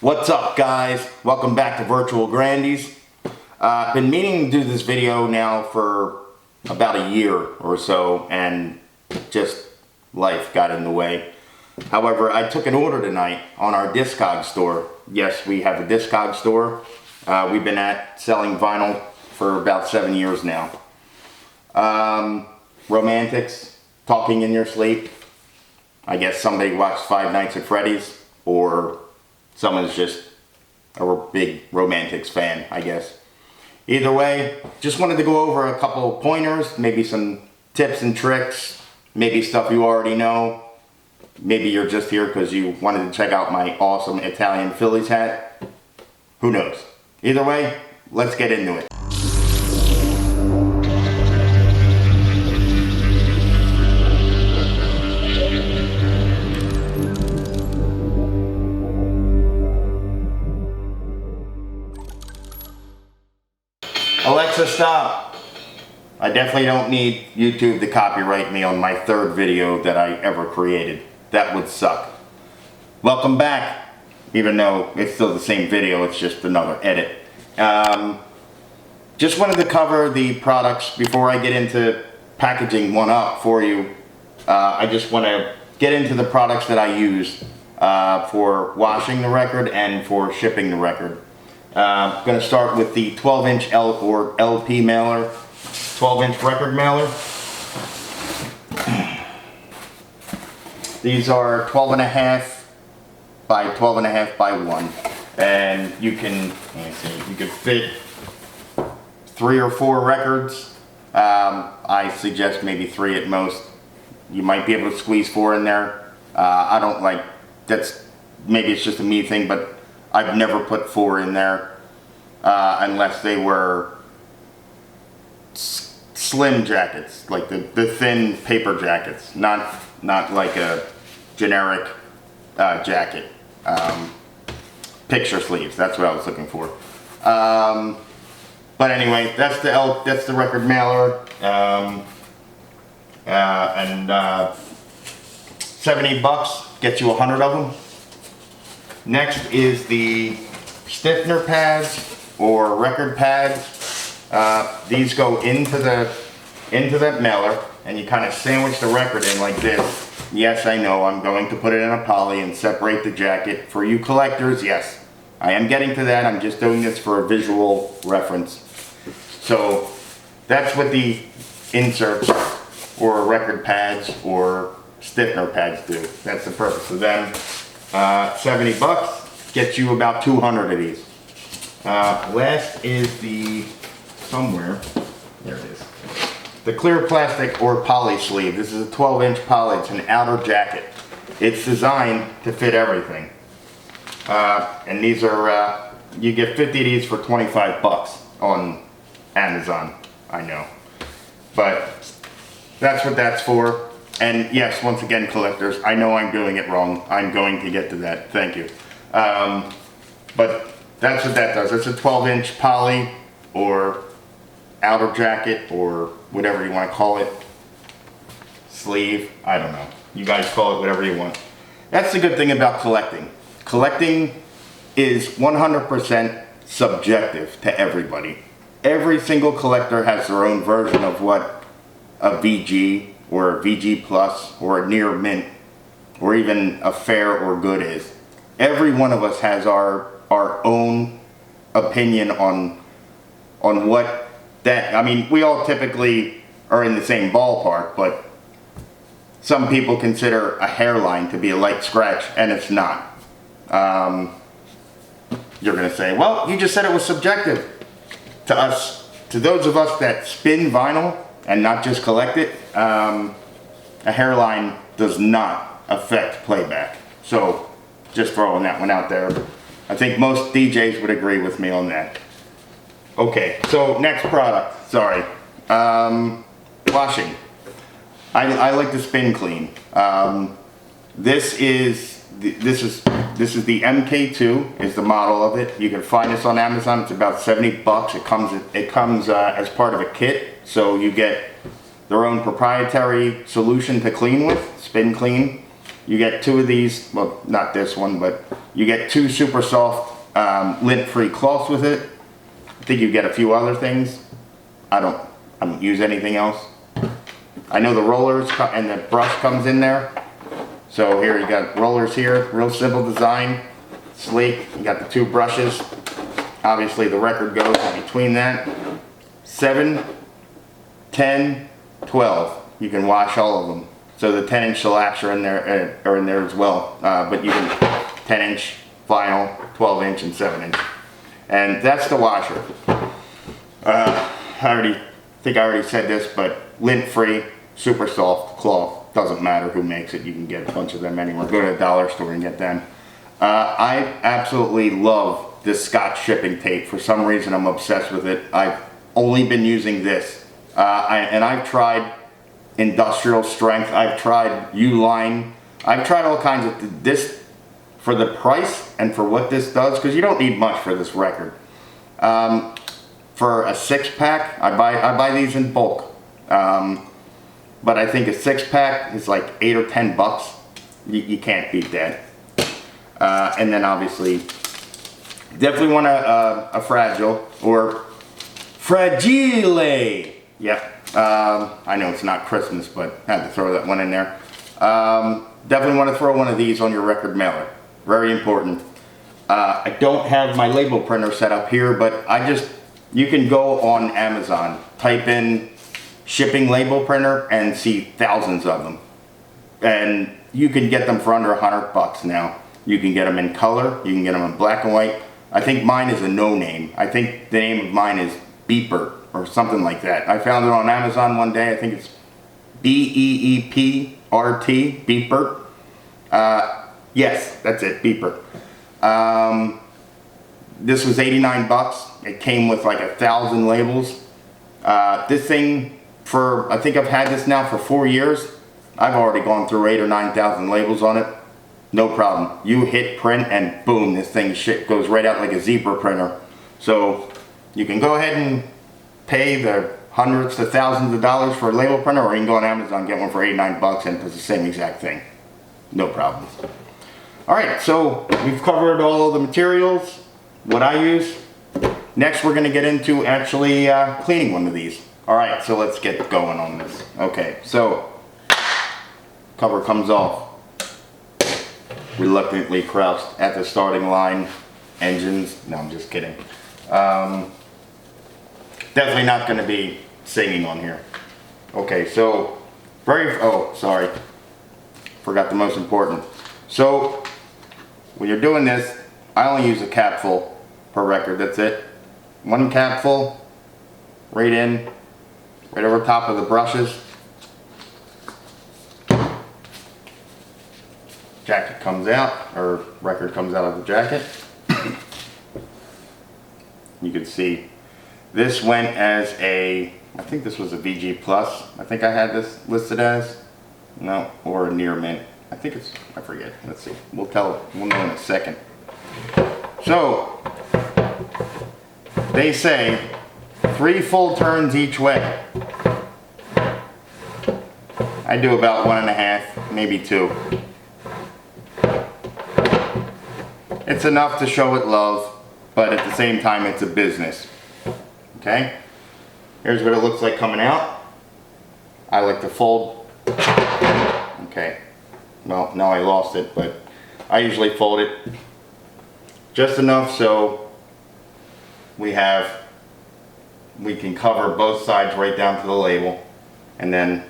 What's up, guys? Welcome back to Virtual Grandies. I've been meaning to do this video now for about a year or so, and just life got in the way. However, I took an order tonight on our Discog store. Yes, we have a Discog store. We've been selling vinyl for about 7 years now. Romantics, Talking in Your Sleep. I guess somebody watched Five Nights at Freddy's, or someone's just a big Romantics fan, I guess. Either way, just wanted to go over a couple of pointers, maybe some tips and tricks, maybe stuff you already know. Maybe you're just here because you wanted to check out my awesome Italian Phillies hat. Who knows? Either way, let's get into it. Alexa, stop. I definitely don't need YouTube to copyright me on my third video that I ever created. That would suck. Welcome back. Even though it's still the same video, it's just another edit. Just wanted to cover the products before I get into packaging one up for you. I just want to get into the products that I use for washing the record and for shipping the record. I'm going to start with the 12-inch LP mailer, 12-inch record mailer. These are 12.5 by 12.5 by 1, and you can fit 3 or 4 records. I suggest maybe 3 at most. You might be able to squeeze 4 in there. I don't like, maybe it's just a me thing, but I've never put 4 in there unless they were slim jackets, like the thin paper jackets, not like a generic jacket. Picture sleeves, that's what I was looking for. But anyway, that's the record mailer, and 70 bucks gets you 100 of them. Next is the stiffener pads or record pads. These go into that mailer, and you kind of sandwich the record in like this. Yes, I know I'm going to put it in a poly and separate the jacket. For you collectors, yes, I am getting to that. I'm just doing this for a visual reference. So that's what the inserts or record pads or stiffener pads do. That's the purpose of them. 70 bucks gets you about 200 of these. Last is somewhere, there it is. The clear plastic or poly sleeve. This is a 12-inch poly. It's an outer jacket. It's designed to fit everything. And these are, you get 50 of these for 25 bucks on Amazon, I know. But that's what that's for. And yes, once again, collectors, I know I'm doing it wrong. I'm going to get to that. Thank you. But that's what that does. It's a 12-inch poly or outer jacket or whatever you want to call it. Sleeve. I don't know. You guys call it whatever you want. That's the good thing about collecting. Collecting is 100% subjective to everybody. Every single collector has their own version of what a VG or a VG Plus or a near mint or even a fair or good is. Every one of us has our own opinion on what that, I mean, we all typically are in the same ballpark, but some people consider a hairline to be a light scratch, and it's not. You're going to say, well, you just said it was subjective. To us, to those of us that spin vinyl and not just collect it, a hairline does not affect playback. So, just throwing that one out there. I think most DJs would agree with me on that. Okay, so next product, sorry. Washing. I like to spin clean. This is the MKII is the model of it. You can find this on Amazon. It's about 70 bucks. It comes as part of a kit, so you get their own proprietary solution to clean with, spin clean. You get 2 of these, well, not this one, but you get 2 super soft lint-free cloths with it. I think you get a few other things. I don't use anything else. I know the rollers and the brush comes in there. So here you got rollers here, real simple design, sleek. You got the 2 brushes. Obviously the record goes in between that. 7, 10, 12. You can wash all of them. So the 10-inch shellacs are in there as well. But you can 10-inch vinyl, 12-inch, and 7-inch. And that's the washer. I think I already said this, but lint-free, super soft cloth. Doesn't matter who makes it. You can get a bunch of them anywhere. Go to the dollar store and get them. I absolutely love this Scotch shipping tape. For some reason, I'm obsessed with it. I've only been using this. And I've tried industrial strength. I've tried U-line. I've tried all kinds of this for the price and for what this does, because you don't need much for this record. For a 6-pack, I buy these in bulk. But I think a 6-pack is like 8 or 10 bucks. You can't beat that. And then obviously, definitely want a fragile or fragile. Yep. I know it's not Christmas, but had to throw that one in there. Definitely want to throw one of these on your record mailer. Very important. I don't have my label printer set up here, but you can go on Amazon, type in shipping label printer and see thousands of them. And you can get them for under $100 now. You can get them in color, you can get them in black and white. I think mine is a no name. I think the name of mine is Beeper or something like that. I found it on Amazon one day. I think it's B-E-E-P-R-T, Beeper. Yes, that's it, Beeper. This was 89 bucks. It came with like 1,000 labels. This thing, I think I've had this now for 4 years. I've already gone through 8,000 or 9,000 labels on it. No problem. You hit print and boom, this thing goes right out like a zebra printer. So you can go ahead and pay the hundreds to thousands of dollars for a label printer, or you can go on Amazon and get one for 89 bucks and it does the same exact thing. No problem. Alright, so we've covered all of the materials, what I use. Next we're going to get into actually cleaning one of these. Alright, so let's get going on this. Okay, so cover comes off. Reluctantly crouched at the starting line. Engines, no, I'm just kidding. Definitely not going to be singing on here. Okay, so sorry, forgot the most important. So when you're doing this, I only use a capful per record. That's it. One capful, right in, right over top of the brushes. Jacket comes out, or record comes out of the jacket. You can see this went as I think this was a VG Plus. I think I had this listed as, no, or a near mint. I think it's, I forget. Let's see. We'll know in a second. So, they say 3 full turns each way. I do about 1.5, maybe 2. It's enough to show it love, but at the same time it's a business. Okay? Here's what it looks like coming out. I like to fold. Okay. Well, now I lost it, but I usually fold it just enough so we can cover both sides right down to the label. And then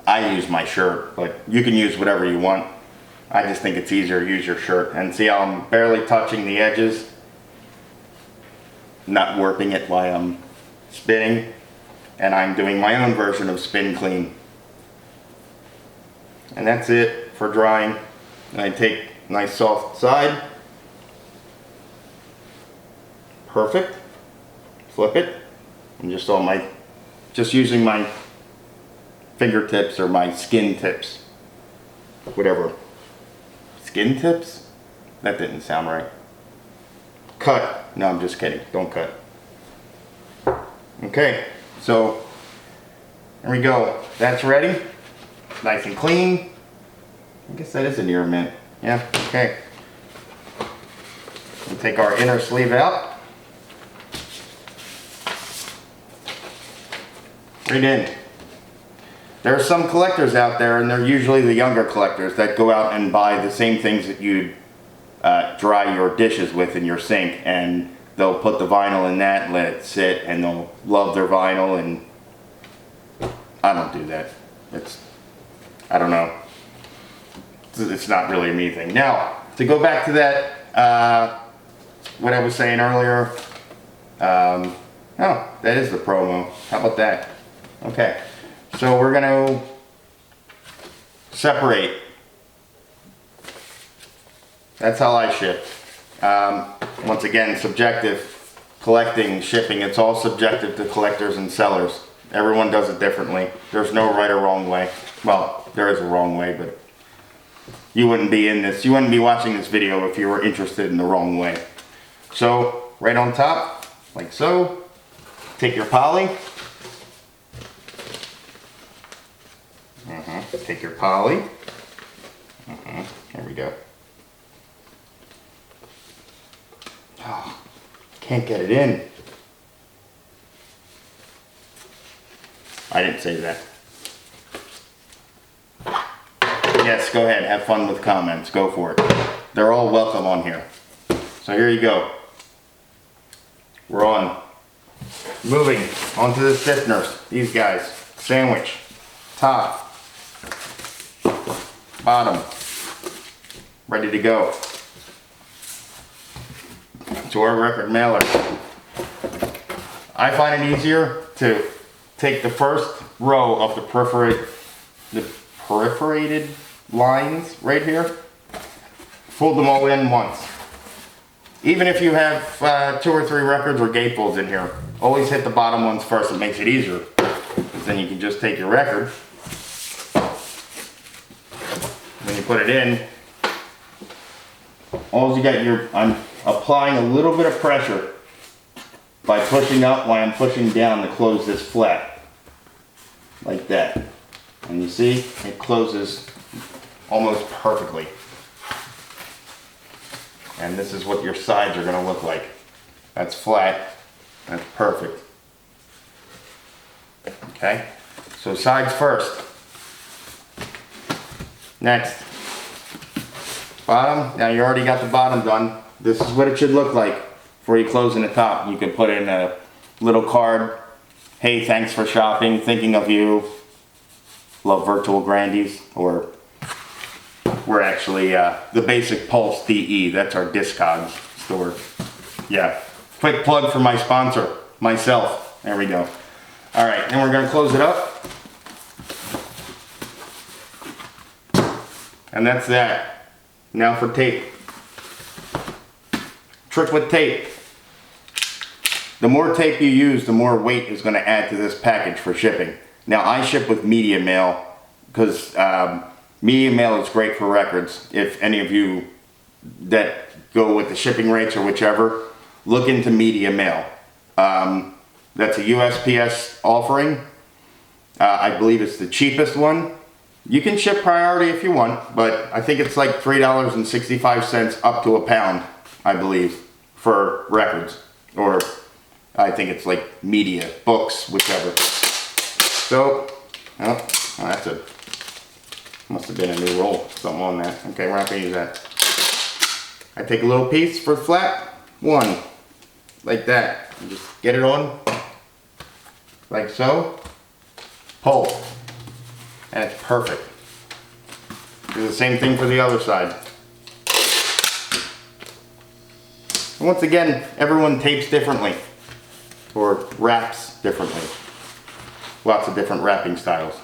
I use my shirt, but you can use whatever you want. I just think it's easier to use your shirt. And see how I'm barely touching the edges? Not warping it while I'm spinning. And I'm doing my own version of spin clean. And that's it for drying. And I take nice soft side. Perfect. Flip it. I'm just using my fingertips or my skin tips. Whatever. Skin tips? That didn't sound right. Cut. No, I'm just kidding. Don't cut. Okay, so there we go. That's ready. Nice and clean. I guess that is an ear mint. Yeah, okay. We'll take our inner sleeve out. Right in. There are some collectors out there, and they're usually the younger collectors that go out and buy the same things that you dry your dishes with in your sink, and they'll put the vinyl in that and let it sit, and they'll love their vinyl. And I don't do that. I don't know. It's not really a me thing. Now, to go back to that, what I was saying earlier, oh, that is the promo. How about that? Okay, so we're gonna separate. That's how I ship. Once again, subjective. Collecting, shipping, it's all subjective to collectors and sellers. Everyone does it differently. There's no right or wrong way. Well, there is a wrong way, but you wouldn't be watching this video if you were interested in the wrong way. So, right on top, like so, take your poly. Take your poly. There we go. Oh, can't get it in. I didn't say that. Yes, go ahead, have fun with comments, go for it. They're all welcome on here. So here you go. We're on. Moving onto the stiffeners. These guys. Sandwich. Top. Bottom. Ready to go. To our record mailer. I find it easier to take the first row of the perforated lines right here, fold them all in once. Even if you have 2 or 3 records or gatefolds in here, always hit the bottom ones first. It makes it easier. Because then you can just take your record, when you put it in, all you got, I'm applying a little bit of pressure by pushing up while I'm pushing down to close this flat. Like that. And you see, it closes almost perfectly. And this is what your sides are going to look like. That's flat. That's perfect. Okay? So sides first. Next. Bottom. Now you already got the bottom done. This is what it should look like before you close in the top. You can put in a little card. Hey, thanks for shopping. Thinking of you. Love Virtual Grandies. Or we're actually the Basic Pulse DE. That's our Discogs store. Yeah. Quick plug for my sponsor. Myself. There we go. Alright, and we're going to close it up. And that's that. Now for tape. Trick with tape. The more tape you use, the more weight is going to add to this package for shipping. Now I ship with media mail because media mail is great for records. If any of you that go with the shipping rates or whichever, look into media mail. That's a USPS offering. I believe it's the cheapest one. You can ship priority if you want, but I think it's like $3.65 up to £1, I believe, for records. Or I think it's like media, books, whichever. So, oh, that's a, must have been a new roll, something on that. Okay, we're not gonna use that. I take a little piece for flat, one, like that. And just get it on, like so, pull. And it's perfect. Do the same thing for the other side. And once again, everyone tapes differently. Or wraps differently. Lots of different wrapping styles.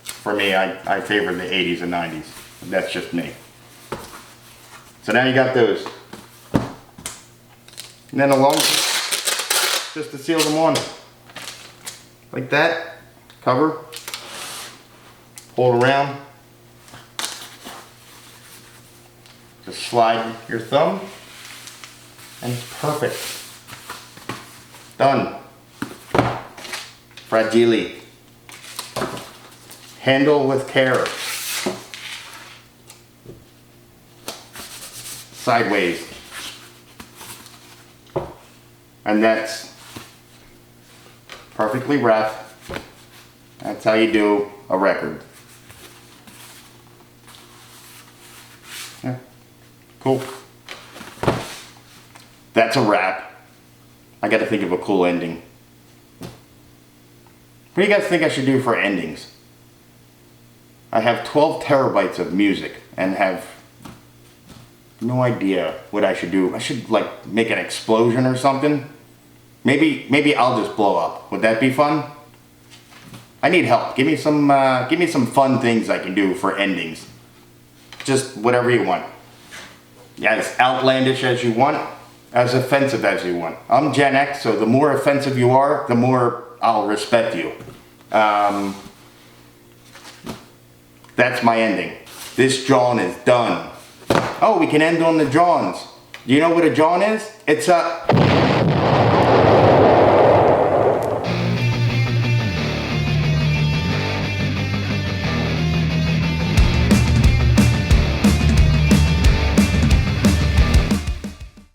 For me, I favor the 80s and 90s. That's just me. So now you got those. And then along, just to seal them on. Like that. Cover, hold around, just slide your thumb, and it's perfect. Done. Fragile. Handle with care. Sideways. And that's perfectly wrapped. That's how you do a record. Yeah. Cool. That's a wrap. I gotta think of a cool ending. What do you guys think I should do for endings? I have 12 terabytes of music and have no idea what I should do. I should like make an explosion or something. Maybe I'll just blow up. Would that be fun? I need help. Give me some fun things I can do for endings. Just whatever you want. Yeah, as outlandish as you want, as offensive as you want. I'm Gen X, so the more offensive you are, the more I'll respect you. That's my ending. This John is done. Oh, we can end on the Johns. Do you know what a John is? It's a...